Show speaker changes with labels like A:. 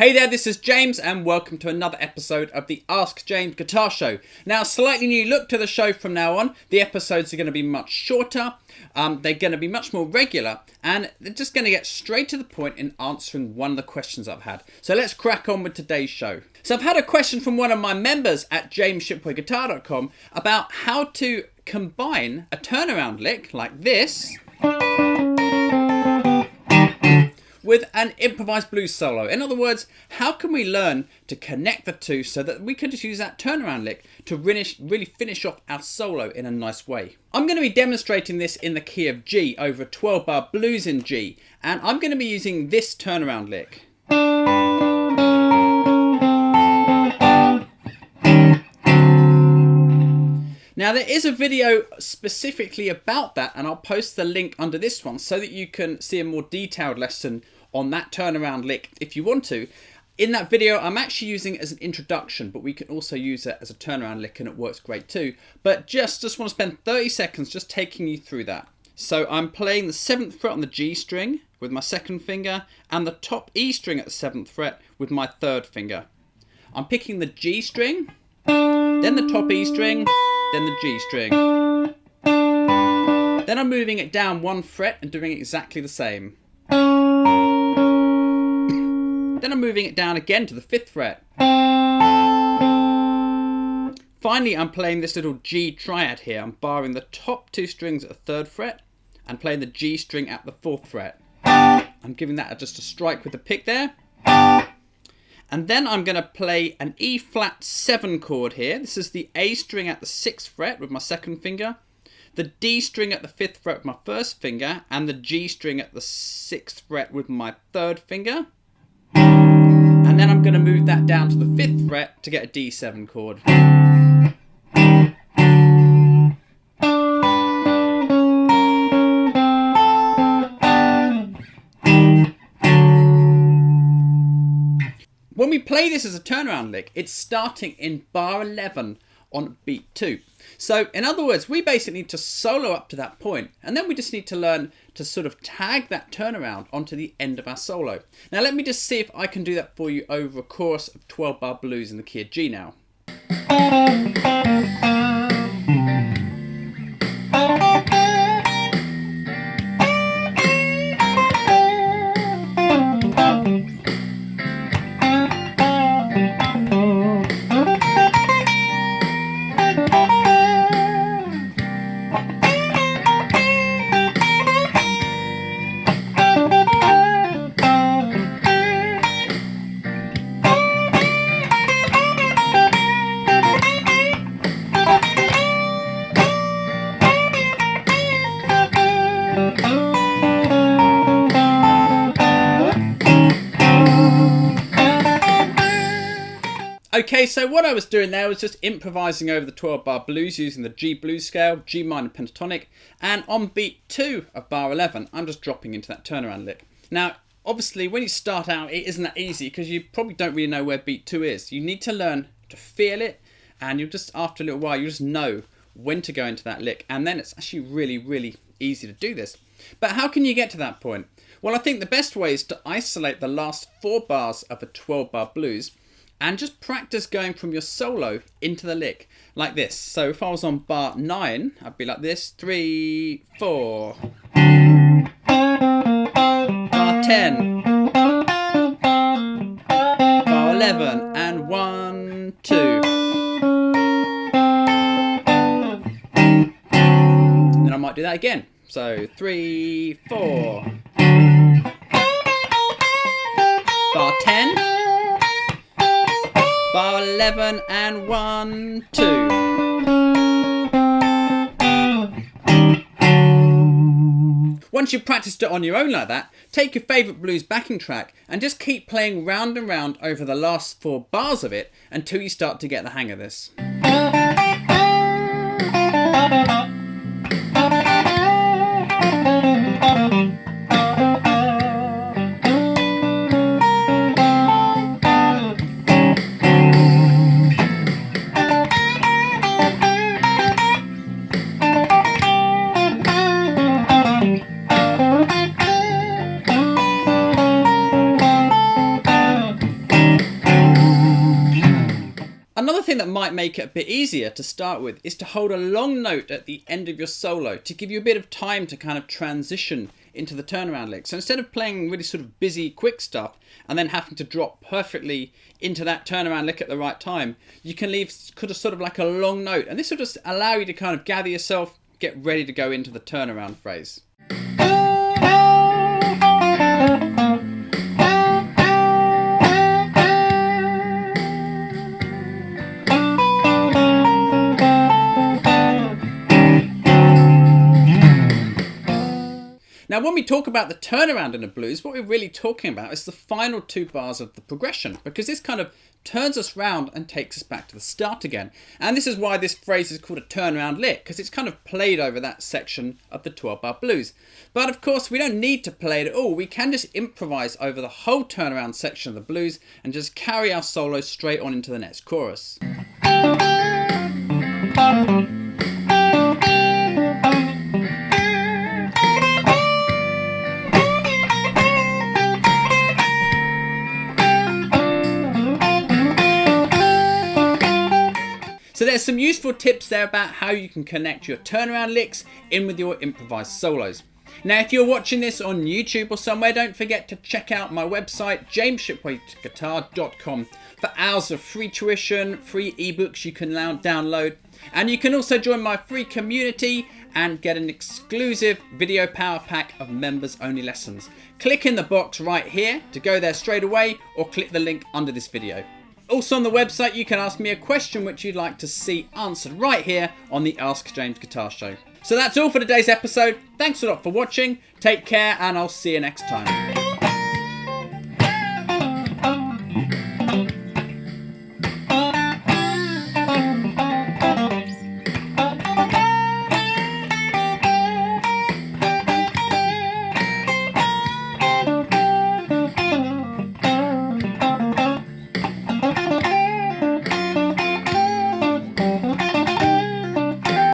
A: Hey there, this is James and welcome to another episode of the Ask James Guitar Show. Now, slightly new look to the show from now on. The episodes are going to be much shorter, they're going to be much more regular, and they're just going to get straight to the point in answering one of the questions I've had. So let's crack on with today's show. So I've had a question from one of my members at jamesshipwayguitar.com about how to combine a turnaround lick like this with an improvised blues solo. In other words, how can we learn to connect the two so that we can just use that turnaround lick to really finish off our solo in a nice way? I'm going to be demonstrating this in the key of G over a 12-bar blues in G, and I'm going to be using this turnaround lick. Now there is a video specifically about that, and I'll post the link under this one so that you can see a more detailed lesson on that turnaround lick if you want to. In that video I'm actually using it as an introduction, but we can also use it as a turnaround lick and it works great too. But just want to spend 30 seconds just taking you through that. So I'm playing the 7th fret on the G string with my 2nd finger and the top E string at the 7th fret with my 3rd finger. I'm picking the G string, then the top E string, then the G string. Then I'm moving it down 1 fret and doing exactly the same. Then I'm moving it down again to the 5th fret. Finally, I'm playing this little G triad here. I'm barring the top 2 strings at the 3rd fret and playing the G string at the 4th fret. I'm giving that just a strike with the pick there. And then I'm going to play an E flat 7 chord here. This is the A string at the 6th fret with my 2nd finger, the D string at the 5th fret with my 1st finger, and the G string at the 6th fret with my 3rd finger. And then I'm going to move that down to the 5th fret to get a D7 chord. When we play this as a turnaround lick, it's starting in bar 11 on beat 2. So in other words, we basically need to solo up to that point, and then we just need to learn to sort of tag that turnaround onto the end of our solo. Now let me just see if I can do that for you over a chorus of 12-bar blues in the key of G now. Okay, so what I was doing there was just improvising over the 12-bar blues using the G blues scale, G minor pentatonic, and on beat 2 of bar 11, I'm just dropping into that turnaround lick. Now, obviously, when you start out, it isn't that easy because you probably don't really know where beat 2 is. You need to learn to feel it, and you'll just, after a little while, you just know when to go into that lick, and then it's actually really easy to do this. But how can you get to that point? Well, I think the best way is to isolate the last 4 bars of a 12-bar blues and just practice going from your solo into the lick, like this. So if I was on bar 9, I'd be like this, 3, 4. Bar 10. Bar 11, and 1, 2. And then I might do that again. So 3, 4. Bar 10. Bar 11 and 1, 2. Once you've practiced it on your own like that, take your favourite blues backing track and just keep playing round and round over the last 4 bars of it until you start to get the hang of this. Another thing that might make it a bit easier to start with is to hold a long note at the end of your solo to give you a bit of time to kind of transition into the turnaround lick. So instead of playing really sort of busy, quick stuff and then having to drop perfectly into that turnaround lick at the right time, you can leave sort of like a long note, and this will just allow you to kind of gather yourself, get ready to go into the turnaround phrase. Now, when we talk about the turnaround in a blues, what we're really talking about is the final 2 bars of the progression, because this kind of turns us round and takes us back to the start again. And this is why this phrase is called a turnaround lick, because it's kind of played over that section of the 12-bar blues. But of course, we don't need to play it at all. We can just improvise over the whole turnaround section of the blues and just carry our solo straight on into the next chorus. So there's some useful tips there about how you can connect your turnaround licks in with your improvised solos. Now, if you're watching this on YouTube or somewhere, don't forget to check out my website, jamesshipwayguitar.com, for hours of free tuition, free ebooks you can download, and you can also join my free community and get an exclusive video power pack of members only lessons. Click in the box right here to go there straight away, or click the link under this video. Also on the website, you can ask me a question which you'd like to see answered right here on the Ask James Guitar Show. So that's all for today's episode. Thanks a lot for watching. Take care, and I'll see you next time.